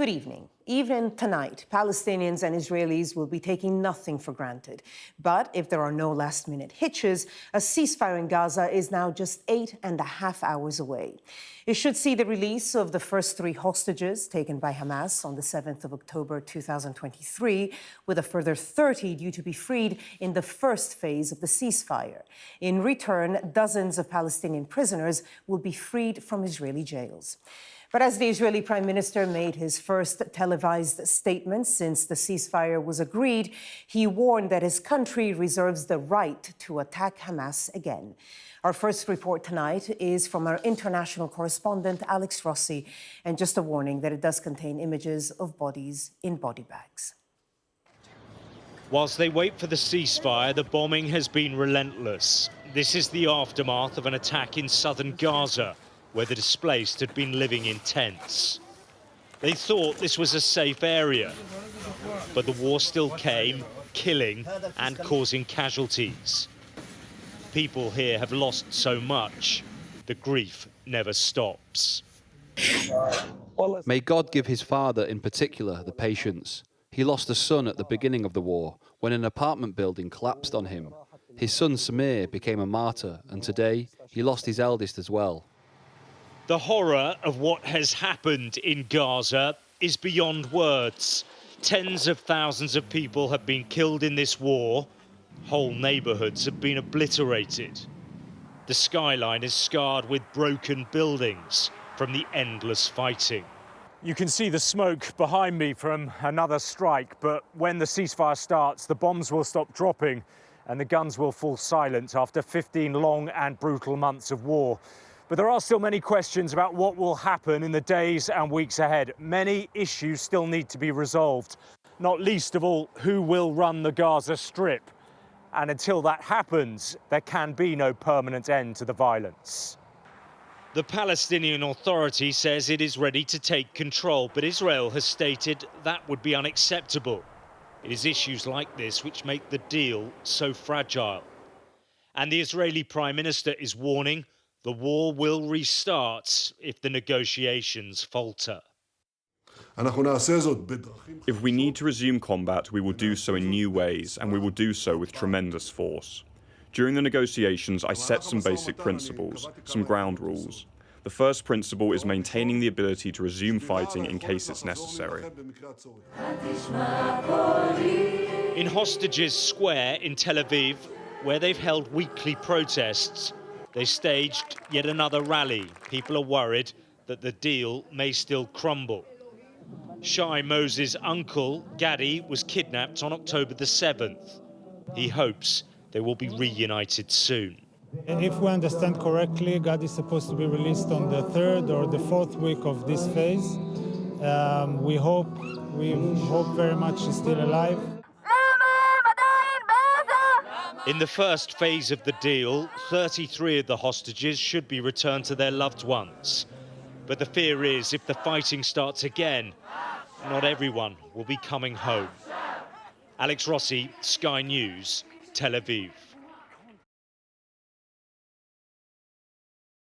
Good evening. Even tonight, Palestinians and Israelis will be taking nothing for granted. But if there are no last-minute hitches, a ceasefire in Gaza is now just 8.5 hours away. It should see the release of the first 3 hostages taken by Hamas on the 7th of October 2023, with a further 30 due to be freed in the first phase of the ceasefire. In return, dozens of Palestinian prisoners will be freed from Israeli jails. But as the Israeli Prime Minister made his first televised statement since the ceasefire was agreed, he warned that his country reserves the right to attack Hamas again. Our first report tonight is from our international correspondent, Alex Rossi, and just a warning that it does contain images of bodies in body bags. Whilst they wait for the ceasefire, the bombing has been relentless. This is the aftermath of an attack in southern Gaza, where the displaced had been living in tents. They thought this was a safe area, but the war still came, killing and causing casualties. People here have lost so much, the grief never stops. May God give his father in particular the patience. He lost a son at the beginning of the war when an apartment building collapsed on him. His son Samir became a martyr, and today he lost his eldest as well. The horror of what has happened in Gaza is beyond words. Tens of thousands of people have been killed in this war. Whole neighborhoods have been obliterated. The skyline is scarred with broken buildings from the endless fighting. You can see the smoke behind me from another strike, but when the ceasefire starts, the bombs will stop dropping and the guns will fall silent after 15 long and brutal months of war. But there are still many questions about what will happen in the days and weeks ahead. Many issues still need to be resolved, not least of all, who will run the Gaza Strip. And until that happens, there can be no permanent end to the violence. The Palestinian Authority says it is ready to take control, but Israel has stated that would be unacceptable. It is issues like this which make the deal so fragile. And the Israeli Prime Minister is warning the war will restart if the negotiations falter. If we need to resume combat, we will do so in new ways, and we will do so with tremendous force. During the negotiations, I set some basic principles, some ground rules. The first principle is maintaining the ability to resume fighting in case it's necessary. In Hostages Square in Tel Aviv, where they've held weekly protests, they staged yet another rally. People are worried that the deal may still crumble. Shai Moses' uncle, Gadi, was kidnapped on October the 7th. He hopes they will be reunited soon. If we understand correctly, Gadi is supposed to be released on the 3rd or the 4th week of this phase. We hope very much he's still alive. In the first phase of the deal, 33 of the hostages should be returned to their loved ones. But the fear is if the fighting starts again, not everyone will be coming home. Alex Rossi, Sky News, Tel Aviv.